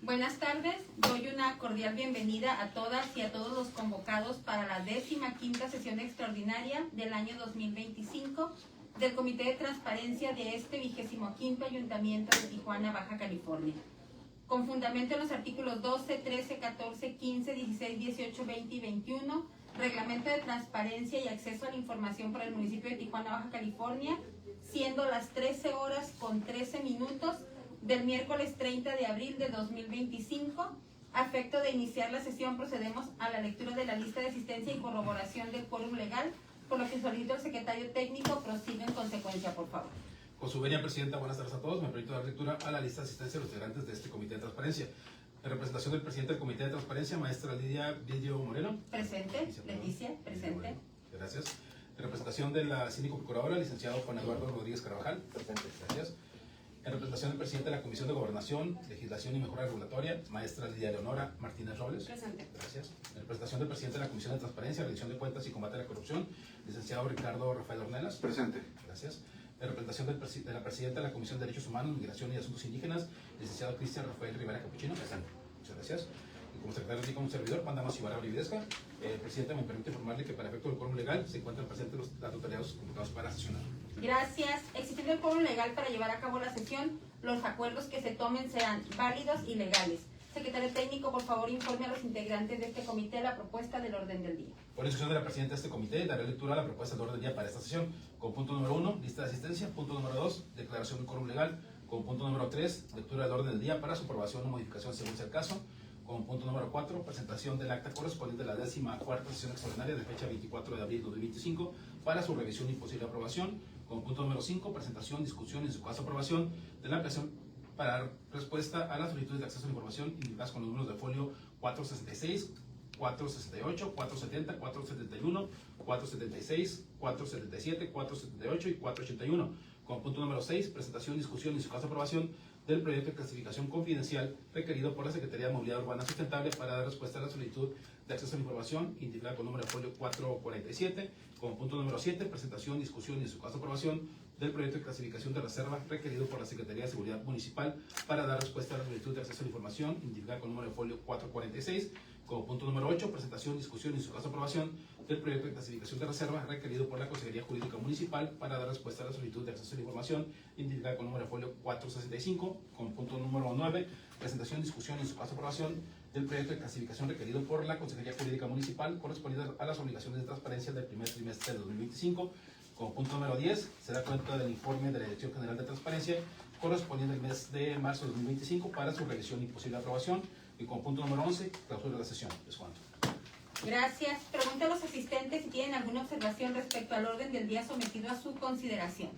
Buenas tardes, doy una cordial bienvenida a todas y a todos los convocados para la 15ª sesión extraordinaria del año 2025 del Comité de Transparencia de este 25º Ayuntamiento de Tijuana, Baja California. Con fundamento en los artículos 12, 13, 14, 15, 16, 18, 20 y 21, Reglamento de Transparencia y Acceso a la Información para el municipio de Tijuana, Baja California, siendo las 13 horas con 13 minutos del miércoles 30 de abril de 2025. A efecto de iniciar la sesión, procedemos a la lectura de la lista de asistencia y corroboración del quórum legal, por lo que solicito al secretario técnico prosiga en consecuencia, por favor. Con su venia, Presidenta, buenas tardes a todos. Me permito dar lectura a la lista de asistencia de los integrantes de este Comité de Transparencia. En representación del presidente del Comité de Transparencia, maestra Lidia Villo Moreno. Presente. Leticia, presente. Gracias. En representación de la síndico procuradora, licenciado Juan Eduardo Rodríguez Carvajal. Presente. Gracias. En representación del presidente de la Comisión de Gobernación, Legislación y Mejora Regulatoria, maestra Lidia Leonora Martínez Robles. Presente. Gracias. En representación del presidente de la Comisión de Transparencia, Rendición de Cuentas y Combate a la Corrupción, licenciado Ricardo Rafael Ornelas. Presente. Gracias. En representación de la presidenta de la Comisión de Derechos Humanos, Migración y Asuntos Indígenas, licenciado Cristian Rafael Rivera Capuchino. Presente. Muchas gracias. Y como secretario técnico, un servidor, Juan Damas Ibarra Brividesca. Presidenta, me permite informarle que para efecto del quórum legal se encuentran presentes la totalidad de los convocados para sesionar. Gracias. Existiendo el quórum legal para llevar a cabo la sesión, los acuerdos que se tomen serán válidos y legales. Secretario técnico, por favor, informe a los integrantes de este comité la propuesta del orden del día. Por instrucción de la presidenta de este comité, daré lectura a la propuesta del orden del día para esta sesión. Con punto número 1, lista de asistencia. Punto número 2, declaración del quórum legal. Con punto número 3, lectura del orden del día para su aprobación o modificación según sea el caso. Con punto número 4, presentación del acta correspondiente a la 14ª sesión extraordinaria de fecha 24 de abril de 2025 para su revisión y posible aprobación. Con punto número 5, presentación, discusión y en su caso aprobación de la ampliación para dar respuesta a las solicitudes de acceso a la información indicadas con los números de folio 466, 468, 470, 471, 476, 477, 478 y 481. Con punto número 6, presentación, discusión y en su caso aprobación del proyecto de clasificación confidencial requerido por la Secretaría de Movilidad Urbana Sustentable para dar respuesta a la solicitud de acceso a la información indicada con número de folio 447. Con punto número 7, presentación, discusión y en su caso aprobación del proyecto de clasificación de reserva requerido por la Secretaría de Seguridad Municipal para dar respuesta a la solicitud de acceso a la información indicada con número de folio 446. Como punto número 8, presentación, discusión y en su caso aprobación del proyecto de clasificación de reserva requerido por la Consejería Jurídica Municipal para dar respuesta a la solicitud de acceso a la información indicada con número de folio 465. Con punto número 9, presentación, discusión y en su caso aprobación del proyecto de clasificación requerido por la Consejería Jurídica Municipal correspondiente a las obligaciones de transparencia del primer trimestre de 2025. Como punto número 10, se da cuenta del informe de la Dirección General de Transparencia correspondiente al mes de marzo de 2025 para su revisión y posible aprobación. Y como punto número 11, clausura de la sesión. Es cuanto. Gracias. Pregunto a los asistentes si tienen alguna observación respecto al orden del día sometido a su consideración.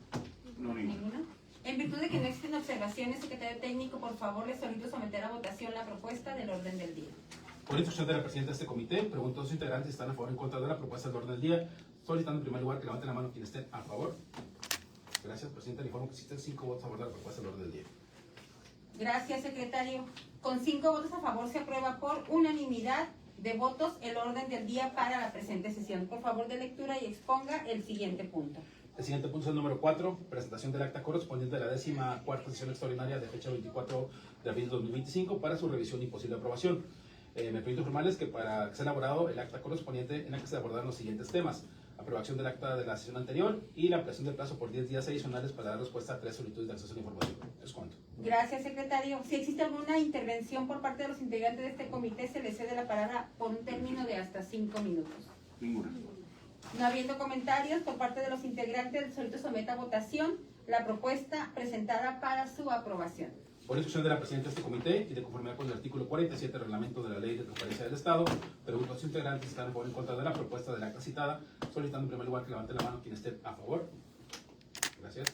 No, ¿Ninguna? En virtud de que no existen observaciones, secretario técnico, por favor, les solicito someter a votación la propuesta del orden del día. Por instrucción de la presidenta de este comité, pregunto a los integrantes si están a favor o en contra de la propuesta del orden del día, solicitando en primer lugar que levanten la mano quienes estén a favor. Gracias, presidenta. Le informo que existen 5 votos a favor de la propuesta del orden del día. Gracias, secretario. Con 5 votos a favor se aprueba por unanimidad de votos el orden del día para la presente sesión. Por favor, de lectura y exponga el siguiente punto. El siguiente punto es el número 4, presentación del acta correspondiente a la 14ª sesión extraordinaria de fecha 24 de abril de 2025 para su revisión y posible aprobación. Me permito informarles que para que sea elaborado el acta correspondiente en la que se abordarán los siguientes temas: aprobación del acta de la sesión anterior y la ampliación del plazo por 10 días adicionales para dar respuesta a 3 solicitudes de acceso a la información. Es cuanto. Gracias, secretario. Si existe alguna intervención por parte de los integrantes de este comité, se les cede la palabra por un término de hasta 5 minutos. Ninguna. No habiendo comentarios por parte de los integrantes, solicito someta a votación la propuesta presentada para su aprobación. Por instrucción de la presidenta de este comité y de conformidad con el artículo 47 del reglamento de la Ley de Transparencia del Estado, pregunto a los integrantes si están a favor o en contra de la propuesta del acta citada, solicitando en primer lugar que levanten la mano quien esté a favor. Gracias.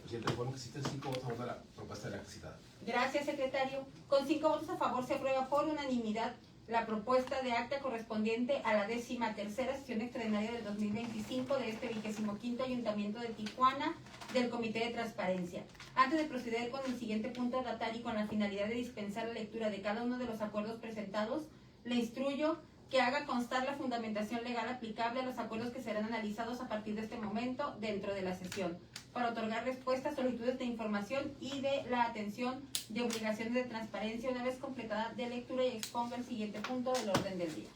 Presidente, informo que existen 5 votos a favor de la propuesta del acta citada. Gracias, secretario. Con 5 votos a favor se aprueba por unanimidad la propuesta de acta correspondiente a la 13ª sesión extraordinaria del 2025 de este 25º Ayuntamiento de Tijuana del Comité de Transparencia. Antes de proceder con el siguiente punto a tratar y con la finalidad de dispensar la lectura de cada uno de los acuerdos presentados, le instruyo que haga constar la fundamentación legal aplicable a los acuerdos que serán analizados a partir de este momento dentro de la sesión, para otorgar respuesta a solicitudes de información y de la atención de obligaciones de transparencia una vez completada de lectura y exponga el siguiente punto del orden del día.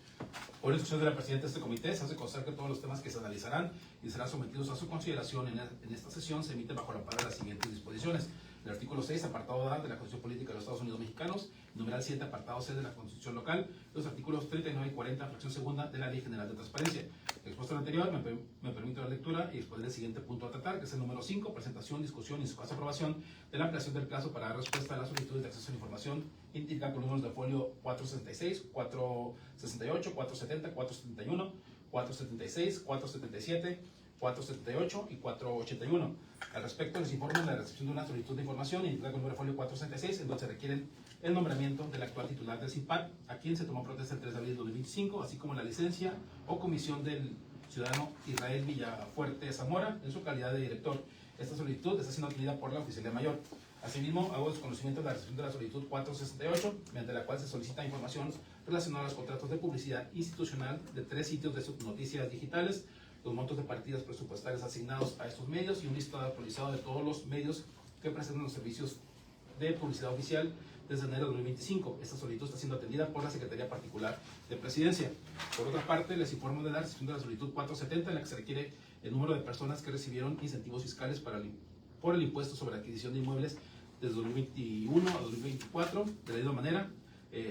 Por instrucción de la presidenta de este comité, se hace constar que todos los temas que se analizarán y serán sometidos a su consideración en esta sesión se emiten bajo la amparo de las siguientes disposiciones. El artículo 6, apartado A de la Constitución Política de los Estados Unidos Mexicanos, numeral 7, apartado C de la Constitución Local, los artículos 39 y 40, fracción segunda de la Ley General de Transparencia. Expuesto lo anterior, me permito la lectura y exponer el siguiente punto a tratar, que es el número 5, presentación, discusión y en su caso aprobación de la ampliación del plazo para dar respuesta a las solicitudes de acceso a la información indicada con números de folio 466, 468, 470, 471, 476, 477, 478 y 481. Al respecto, les informo de la recepción de una solicitud de información indicada con el número de folio 466, en donde se requieren el nombramiento del actual titular del CIPAD, a quien se tomó protesta el 3 de abril de 2025, así como la licencia o comisión del ciudadano Israel Villafuerte Zamora en su calidad de director. Esta solicitud está siendo atendida por la Oficialía Mayor. Asimismo, hago desconocimiento de la recepción de la solicitud 468, mediante la cual se solicita información relacionada a los contratos de publicidad institucional de 3 sitios de subnoticias digitales, los montos de partidas presupuestarias asignados a estos medios y un listado actualizado de todos los medios que presentan los servicios de publicidad oficial desde enero de 2025. Esta solicitud está siendo atendida por la Secretaría Particular de Presidencia. Por otra parte, les informo de la recepción de la solicitud 470, en la que se requiere el número de personas que recibieron incentivos fiscales por el impuesto sobre adquisición de inmuebles desde 2021 a 2024. De la misma manera,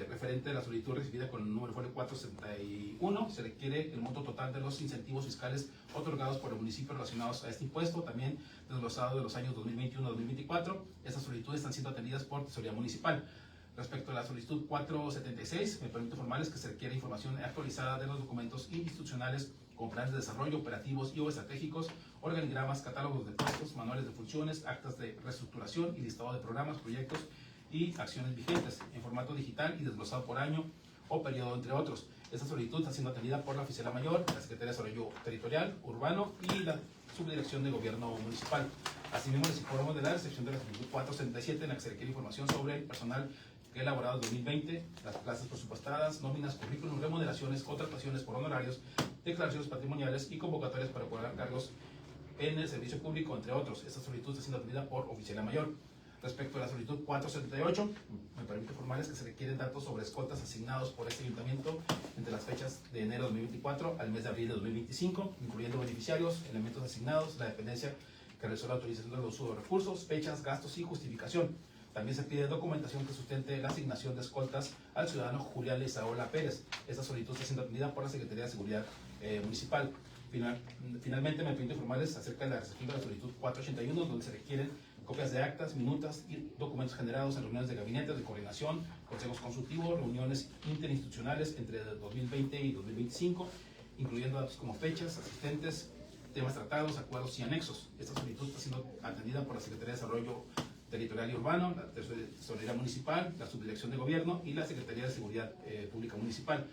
referente a la solicitud recibida con el número de folio 471, se requiere el monto total de los incentivos fiscales otorgados por el municipio relacionados a este impuesto, también desglosado de los años 2021 a 2024. Estas solicitudes están siendo atendidas por Tesorería Municipal. Respecto a la solicitud 476, me permito informarles que se requiere información actualizada de los documentos institucionales como planes de desarrollo, operativos y o estratégicos, organigramas, catálogos de puestos, manuales de funciones, actas de reestructuración y listado de programas, proyectos y acciones vigentes en formato digital y desglosado por año o periodo, entre otros. Esta solicitud está siendo atendida por la Oficialía Mayor, la Secretaría de Desarrollo Territorial, Urbano y la Subdirección de Gobierno Municipal. Asimismo, les informo de la recepción de la solicitud 477, en la que se requiere información sobre el personal que ha elaborado en 2020, las plazas presupuestadas, nóminas, currículum, remuneraciones, contrataciones por honorarios, declaraciones patrimoniales y convocatorias para cobrar cargos en el servicio público, entre otros. Esta solicitud está siendo atendida por Oficialía Mayor. Respecto a la solicitud 478, me permite informarles que se requieren datos sobre escoltas asignados por este ayuntamiento entre las fechas de enero de 2024 al mes de abril de 2025, incluyendo beneficiarios, elementos asignados, la dependencia que realizó la autorización del uso de recursos, fechas, gastos y justificación. También se pide documentación que sustente la asignación de escoltas al ciudadano Julián Leizaola Pérez. Esta solicitud está siendo atendida por la Secretaría de Seguridad Municipal. Finalmente, me permite informarles acerca de la recepción de la solicitud 481, donde se requieren copias de actas, minutas y documentos generados en reuniones de gabinete, de coordinación, consejos consultivos, reuniones interinstitucionales entre 2020 y 2025, incluyendo datos como fechas, asistentes, temas tratados, acuerdos y anexos. Esta solicitud está siendo atendida por la Secretaría de Desarrollo Territorial y Urbano, la Tesorería Municipal, la Subdirección de Gobierno y la Secretaría de Seguridad Pública Municipal.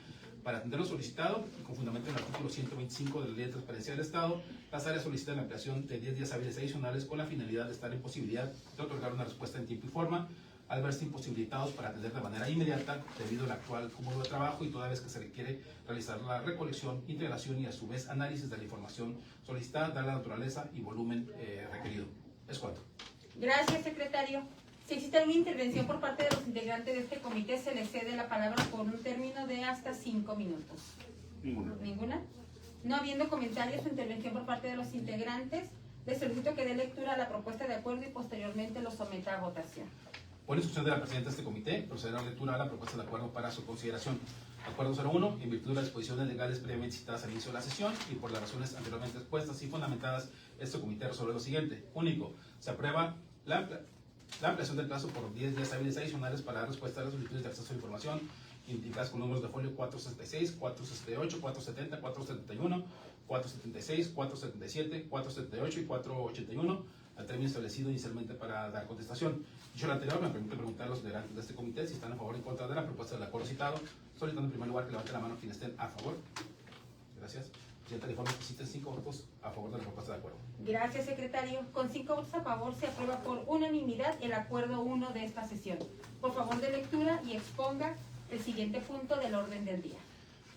Para atender lo solicitado, y con fundamento en el artículo 125 de la Ley de Transparencia del Estado, las áreas solicitan la ampliación de 10 días hábiles adicionales con la finalidad de estar en posibilidad de otorgar una respuesta en tiempo y forma, al verse imposibilitados para atender de manera inmediata debido al actual cúmulo de trabajo y toda vez que se requiere realizar la recolección, integración y a su vez análisis de la información solicitada, dada la naturaleza y volumen requerido. Es cuanto. Gracias, secretario. Si existe alguna intervención por parte de los integrantes de este comité, se les cede la palabra por un término de hasta 5 minutos. ¿Ninguna? No habiendo comentarios o intervención por parte de los integrantes, les solicito que dé lectura a la propuesta de acuerdo y posteriormente lo someta a votación. Por instrucción de la presidenta de este comité, procederá a la lectura a la propuesta de acuerdo para su consideración. Acuerdo 01, en virtud de las disposiciones legales previamente citadas al inicio de la sesión y por las razones anteriormente expuestas y fundamentadas, este comité resuelve lo siguiente. Único, se aprueba la ampliación del plazo por 10 días hábiles adicionales para dar respuesta a las solicitudes de acceso a información indicadas con números de folio 466, 468, 470, 471, 476, 477, 478 y 481 al término establecido inicialmente para dar contestación. Dicho lo anterior, me permite preguntar a los integrantes de este comité si están a favor o en contra de la propuesta del acuerdo citado, solicitando en primer lugar que levanten la mano quienes estén a favor. Gracias. Presidenta, le informo que existen 5 votos a favor de la propuesta de acuerdo. Gracias, secretario. Con 5 votos a favor se aprueba por unanimidad el acuerdo 1 de esta sesión. Por favor, de lectura y exponga el siguiente punto del orden del día.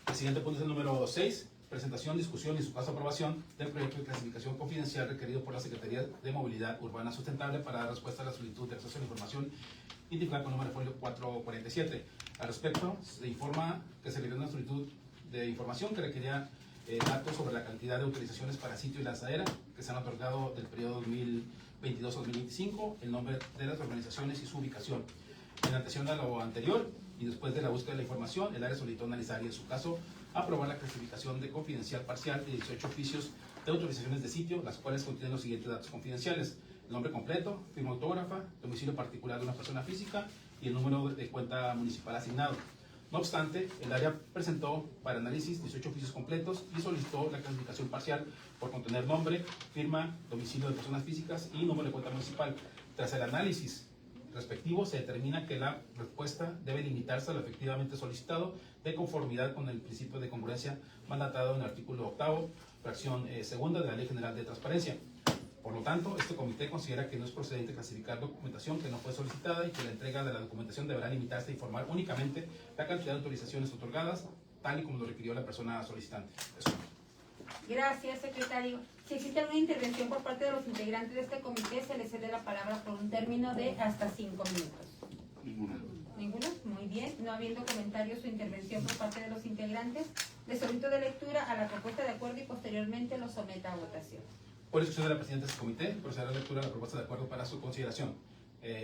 El siguiente punto es el número 6. Presentación, discusión y su caso aprobación del proyecto de clasificación confidencial requerido por la Secretaría de Movilidad Urbana Sustentable para dar respuesta a la solicitud de acceso a la información identificada con número de folio 447. Al respecto, se informa que se le dio una solicitud de información que requería datos sobre la cantidad de autorizaciones para sitio y lanzadera que se han otorgado del periodo 2022-2025, el nombre de las organizaciones y su ubicación. En atención a lo anterior y después de la búsqueda de la información, el área solicitó analizar y, en su caso, aprobar la clasificación de confidencial parcial de 18 oficios de autorizaciones de sitio, las cuales contienen los siguientes datos confidenciales: el nombre completo, firma autógrafa, domicilio particular de una persona física y el número de cuenta municipal asignado. No obstante, el área presentó para análisis 18 oficios completos y solicitó la clasificación parcial por contener nombre, firma, domicilio de personas físicas y número de cuenta municipal. Tras el análisis respectivo, se determina que la respuesta debe limitarse a lo efectivamente solicitado, de conformidad con el principio de congruencia mandatado en el artículo 8º, fracción segunda de la Ley General de Transparencia. Por lo tanto, este comité considera que no es procedente clasificar documentación que no fue solicitada y que la entrega de la documentación deberá limitarse a informar únicamente la cantidad de autorizaciones otorgadas, tal y como lo requirió la persona solicitante. Eso. Gracias, secretario. Si existe alguna intervención por parte de los integrantes de este comité, se les cede la palabra por un término de hasta 5 minutos. Ninguna. ¿Ninguno? Muy bien. No habiendo comentarios o intervención por parte de los integrantes, les solicito de lectura a la propuesta de acuerdo y posteriormente lo someta a votación. Por instrucción de la presidenta de este comité, procederá a la lectura de la propuesta de acuerdo para su consideración.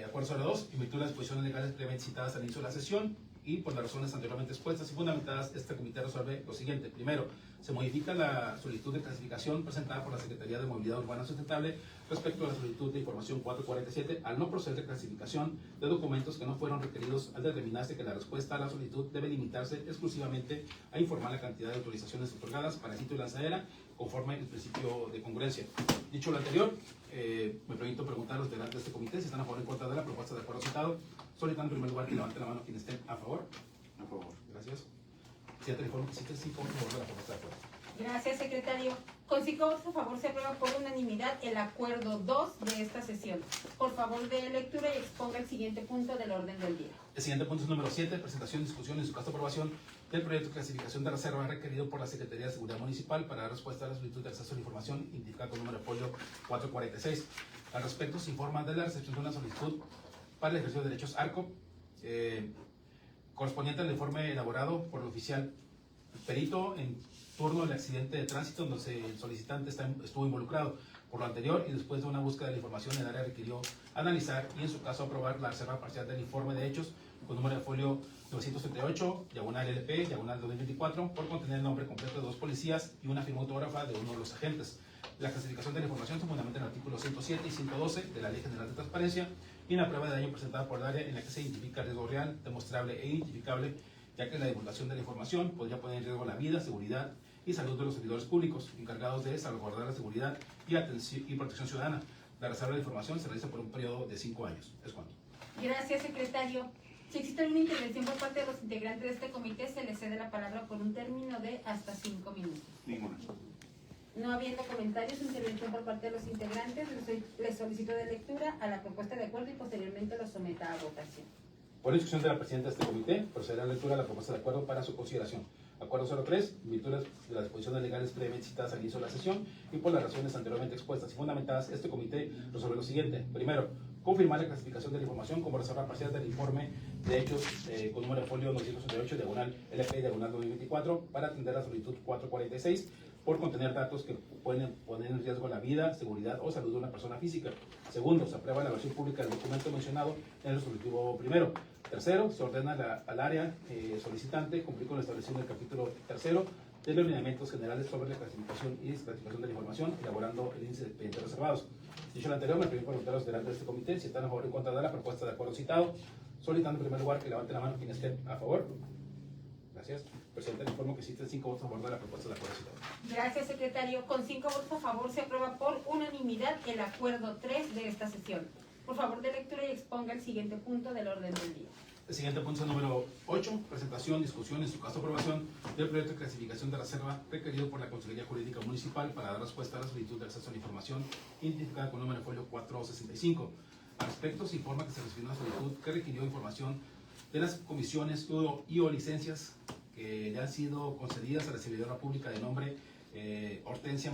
Acuerdo sobre 2. En virtud de las disposiciones legales previamente citadas al inicio de la sesión y por las razones anteriormente expuestas y fundamentadas, este comité resuelve lo siguiente. Primero, se modifica la solicitud de clasificación presentada por la Secretaría de Movilidad Urbana Sustentable respecto a la solicitud de información 447 al no proceder de clasificación de documentos que no fueron requeridos, al determinarse que la respuesta a la solicitud debe limitarse exclusivamente a informar la cantidad de autorizaciones otorgadas para sitio y lanzadera conforme el principio de congruencia. Dicho lo anterior, me permito preguntar a los integrantes de este comité si están a favor o en contra de la propuesta de acuerdo citado, solicitando en primer lugar que levanten la mano quienes estén a favor. A favor. Gracias. Siguiente informe que existe 5 votos a favor de la propuesta de acuerdo. Gracias, secretario. Con 5 votos a favor se aprueba por unanimidad el acuerdo 2 de esta sesión. Por favor, dé lectura y exponga el siguiente punto del orden del día. El siguiente punto es número 7, presentación, discusión y en su caso aprobación del proyecto de clasificación de reserva requerido por la Secretaría de Seguridad Municipal para dar respuesta a la solicitud de acceso a la información identificada con número de folio 446. Al respecto, se informa de la recepción de una solicitud para el ejercicio de derechos ARCO, correspondiente al informe elaborado por el oficial perito en turno del accidente de tránsito donde el solicitante estuvo involucrado. Por lo anterior y después de una búsqueda de la información, el área requirió analizar y en su caso aprobar la reserva parcial del informe de hechos con número de folio 938, diagonal LP, diagonal 2024, por contener el nombre completo de 2 policías y una firma autógrafa de uno de los agentes. La clasificación de la información se fundamenta en el artículo 107 y 112 de la Ley General de Transparencia y en la prueba de daño presentada por el área en la que se identifica el riesgo real, demostrable e identificable, ya que la divulgación de la información podría poner en riesgo la vida, seguridad y salud de los servidores públicos encargados de salvaguardar la seguridad y protección ciudadana. La reserva de información se realiza por un periodo de 5 años. Es cuanto. Gracias, secretario. Si existe alguna intervención por parte de los integrantes de este comité, se les cede la palabra por un término de hasta 5 minutos. Ninguna. No habiendo comentarios o intervención por parte de los integrantes, les solicito de lectura a la propuesta de acuerdo y posteriormente lo someta a votación. Por instrucción de la presidenta de este comité, procederá a la lectura de la propuesta de acuerdo para su consideración. Acuerdo 03, en virtud de las disposiciones legales previamente citadas al inicio de la sesión y por las razones anteriormente expuestas y fundamentadas, este comité resuelve lo siguiente. Primero, confirmar la clasificación de la información como reserva parcial del informe de hechos con número de folio 968, diagonal LP, diagonal 2024, para atender la solicitud 446 por contener datos que pueden poner en riesgo la vida, seguridad o salud de una persona física. Segundo, se aprueba la versión pública del documento mencionado en el resolutivo primero. Tercero, se ordena al área solicitante cumplir con la establecido en el capítulo 3 de los lineamientos generales sobre la clasificación y desclasificación de la información, elaborando el índice de expedientes reservados. Dicho lo anterior, me permito preguntar a los integrantes de este comité si están a favor o en contra de la propuesta de acuerdo citado, solicitando en primer lugar que levanten la mano quienes estén a favor. Gracias. Presidente, le informo que existen 5 votos a favor de la propuesta de acuerdo citado. Gracias, secretario. Con 5 votos a favor se aprueba por unanimidad el acuerdo 3 de esta sesión. Por favor, de lectura y exponga el siguiente punto del orden del día. El siguiente punto es el número 8, presentación, discusión y en su caso aprobación del proyecto de clasificación de reserva requerido por la Consejería Jurídica Municipal para dar respuesta a la solicitud de acceso a la información identificada con número de folio 465. Al respecto, se informa que se recibió una solicitud que requirió información de las comisiones y o licencias que le han sido concedidas a la servidora pública de nombre Hortensia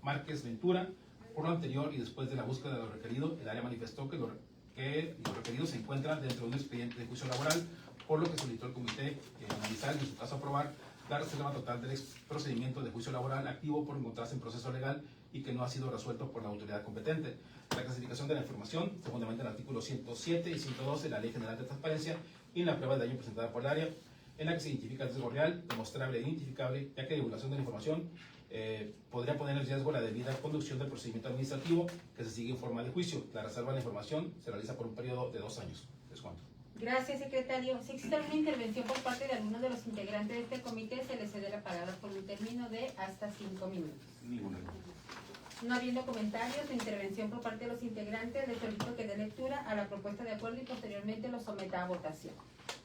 Márquez Ventura. Por lo anterior y después de la búsqueda de lo requerido, el área manifestó que lo requerido se encuentra dentro de un expediente de juicio laboral, por lo que solicitó el comité analizar y en su caso aprobar la reserva total del procedimiento de juicio laboral activo por encontrarse en proceso legal y que no ha sido resuelto por la autoridad competente. La clasificación de la información, segundamente el artículo 107 y 112 de la Ley General de Transparencia y en la prueba de daño presentada por el área, en la que se identifica el riesgo real, demostrable e identificable, ya que la divulgación de la información podría poner en riesgo la debida conducción del procedimiento administrativo que se sigue en forma de juicio. La reserva de la información se realiza por un periodo de 2 años. Les cuento. Gracias, secretario. Si existe alguna intervención por parte de alguno de los integrantes de este comité, se les cede la palabra por un término de hasta 5 minutos. Ninguna. No habiendo comentarios o intervención por parte de los integrantes, les solicito que dé lectura a la propuesta de acuerdo y posteriormente lo someta a votación.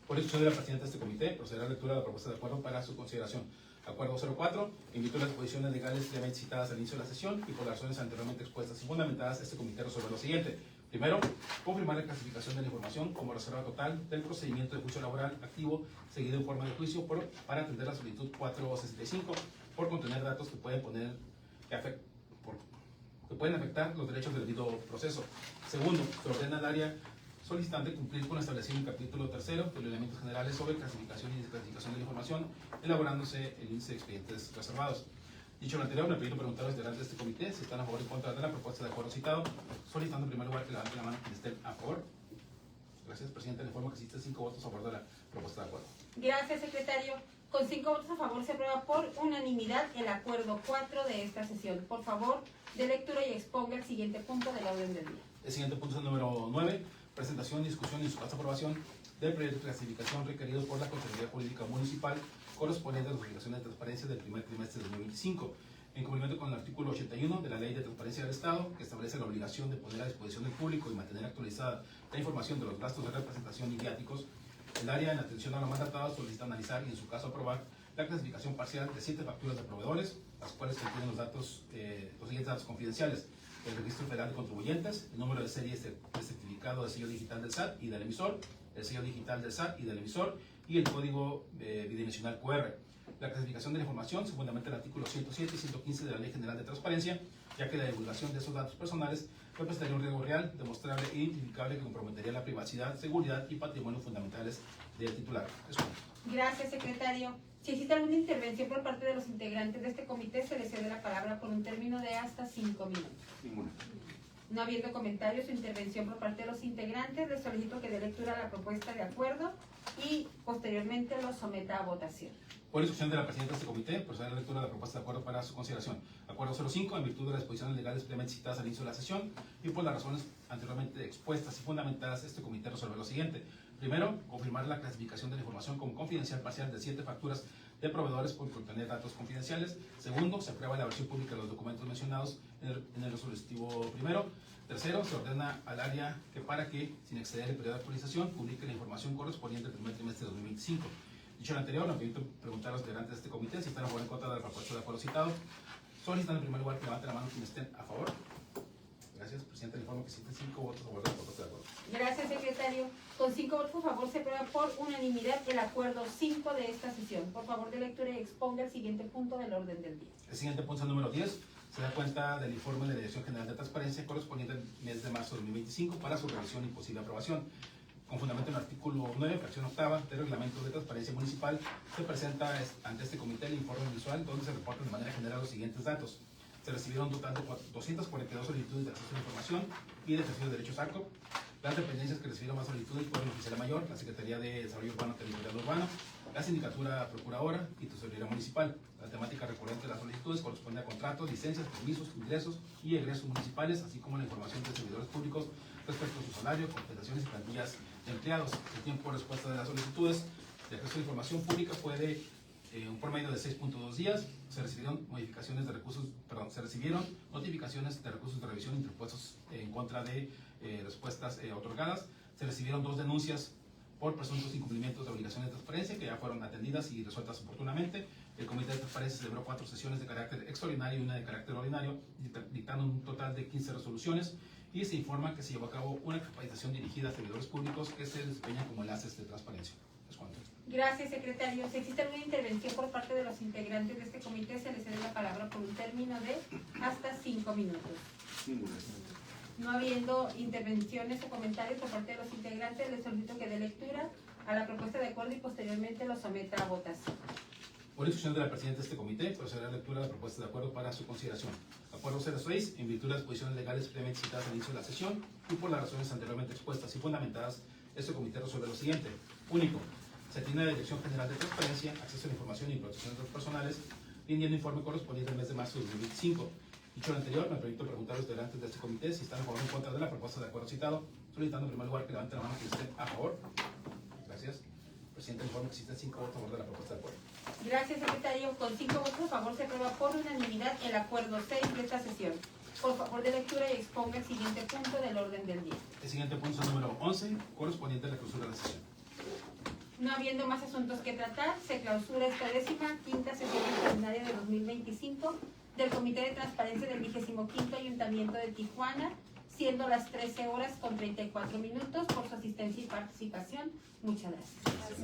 Por instrucción de la presidenta de este comité, procederá a la lectura de la propuesta de acuerdo para su consideración. Acuerdo 04. Invito a las disposiciones legales previamente citadas al inicio de la sesión y por las razones anteriormente expuestas y fundamentadas, este comité resuelve lo siguiente. Primero, confirmar la clasificación de la información como reserva total del procedimiento de juicio laboral activo seguido en forma de juicio para atender la solicitud 465 por contener datos que pueden afectar los derechos del debido proceso. Segundo, se ordena al área solicitante cumplir con lo establecido en el capítulo 3 de los lineamientos generales sobre clasificación y desclasificación de la información, elaborándose el índice de expedientes reservados. Dicho lo anterior, me permito preguntar a los integrantes de este comité si están a favor o en contra de la propuesta de acuerdo citado, solicitando en primer lugar que levanten la mano quienes estén a favor. Gracias, presidente. Le informo que existen 5 votos a favor de la propuesta de acuerdo. Gracias, secretario. Con 5 votos a favor se aprueba por unanimidad el acuerdo 4 de esta sesión. Por favor, de lectura y exponga el siguiente punto del orden del día. El siguiente punto es el número 9, presentación, discusión y en su caso aprobación del proyecto de clasificación requerido por la Consejería Jurídica Municipal correspondiente a las obligaciones de transparencia del primer trimestre de 2025, en cumplimiento con el artículo 81 de la Ley de Transparencia del Estado, que establece la obligación de poner a disposición del público y mantener actualizada la información de los gastos de representación y viáticos. El área, en atención a lo mandatado, solicita analizar y en su caso aprobar la clasificación parcial de 7 facturas de proveedores, las cuales contienen los siguientes datos confidenciales: el Registro Federal de Contribuyentes, el número de serie de certificado de sello digital del SAT y del emisor, el sello digital del SAT y del emisor y el código bidimensional QR. La clasificación de la información se fundamenta en el artículo 107 y 115 de la Ley General de Transparencia, ya que la divulgación de esos datos personales representaría un riesgo real, demostrable e identificable que comprometería la privacidad, seguridad y patrimonio fundamentales del titular. Gracias, secretario. Si existe alguna intervención por parte de los integrantes de este comité, se les cede la palabra por un término de hasta 5 minutos. Ninguna. No habiendo comentarios o intervención por parte de los integrantes, les solicito que dé lectura a la propuesta de acuerdo y posteriormente lo someta a votación. Por instrucción de la presidenta de este comité, proceder a la lectura de la propuesta de acuerdo para su consideración. Acuerdo 05, en virtud de las disposiciones legales previamente citadas al inicio de la sesión y por las razones anteriormente expuestas y fundamentadas, este comité resuelve lo siguiente. Primero, confirmar la clasificación de la información como confidencial parcial de 7 facturas de proveedores por contener datos confidenciales. Segundo, se aprueba la versión pública de los documentos mencionados en el resolutivo primero. Tercero, se ordena al área que para que, sin exceder el periodo de actualización, publique la información correspondiente al primer trimestre de 2025. Dicho lo anterior, me permito preguntar a los integrantes de este comité si están a favor o en contra de la propuesta de acuerdo citado. Solicitando en primer lugar que levanten la mano quienes estén a favor. Gracias, presidente. Le informo que existen 5 votos a favor de la propuesta de acuerdo. Gracias, secretario. Con 5 votos a favor se aprueba por unanimidad el acuerdo 5 de esta sesión. Por favor, de lectura y exponga el siguiente punto del orden del día. El siguiente punto es el número 10. Se da cuenta del informe de la Dirección General de Transparencia correspondiente al mes de marzo de 2025 para su revisión y posible aprobación. Con fundamento en el artículo 9, fracción octava del Reglamento de Transparencia Municipal, se presenta ante este comité el informe visual donde se reportan de manera general los siguientes datos. Se recibieron un total de 242 solicitudes de acceso a la información y de ejercicio de derechos ARCO. Las dependencias que recibieron más solicitudes fueron la Oficialía Mayor, la Secretaría de Desarrollo Urbano Territorial Urbano, la Sindicatura Procuradora y Tesorería Municipal. La temática recurrente de las solicitudes corresponde a contratos, licencias, permisos, ingresos y egresos municipales, así como la información de servidores públicos respecto a su salario, compensaciones y plantillas de empleados. El tiempo de respuesta de las solicitudes de acceso a la información pública fue de un promedio de 6.2 días. Se recibieron notificaciones de recursos de revisión interpuestos en contra de respuestas otorgadas. Se recibieron 2 denuncias por presuntos incumplimientos de obligaciones de transparencia que ya fueron atendidas y resueltas oportunamente. El Comité de Transparencia celebró 4 sesiones de carácter extraordinario y una de carácter ordinario, dictando un total de 15 resoluciones, y se informa que se llevó a cabo una capacitación dirigida a servidores públicos que se desempeñan como enlaces de transparencia. Les corresponde. Gracias, secretario. Si existe alguna intervención por parte de los integrantes de este comité, se les cede la palabra por un término de hasta 5 minutos. No habiendo intervenciones o comentarios por parte de los integrantes, les solicito que dé lectura a la propuesta de acuerdo y posteriormente lo someta a votación. Por instrucción de la presidenta de este comité, procederá a la lectura de la propuesta de acuerdo para su consideración. Acuerdo 06, en virtud de las posiciones legales previamente citadas al inicio de la sesión y por las razones anteriormente expuestas y fundamentadas, este comité resuelve lo siguiente. Único, se tiene la Dirección General de Transparencia, Acceso a la Información y Protección de Datos Personales, rindiendo informe correspondiente al mes de marzo de 2025. Dicho lo anterior, me permito preguntar a los integrantes de este comité si están a favor o en contra de la propuesta de acuerdo citado, solicitando en primer lugar que levanten la mano que estén a favor. Gracias. Presidente, informe que existen 5 votos a favor de la propuesta de acuerdo. Gracias, secretario. Con 5 votos a favor se aprueba por unanimidad el acuerdo 6 de esta sesión. Por favor de lectura y exponga el siguiente punto del orden del día. El siguiente punto es el número 11, correspondiente a la clausura de la sesión. No habiendo más asuntos que tratar, se clausura esta 15ª sesión extraordinaria de 2025 del Comité de Transparencia del 25º Ayuntamiento de Tijuana, siendo las 13 horas con 34 minutos por su asistencia y participación. Muchas gracias.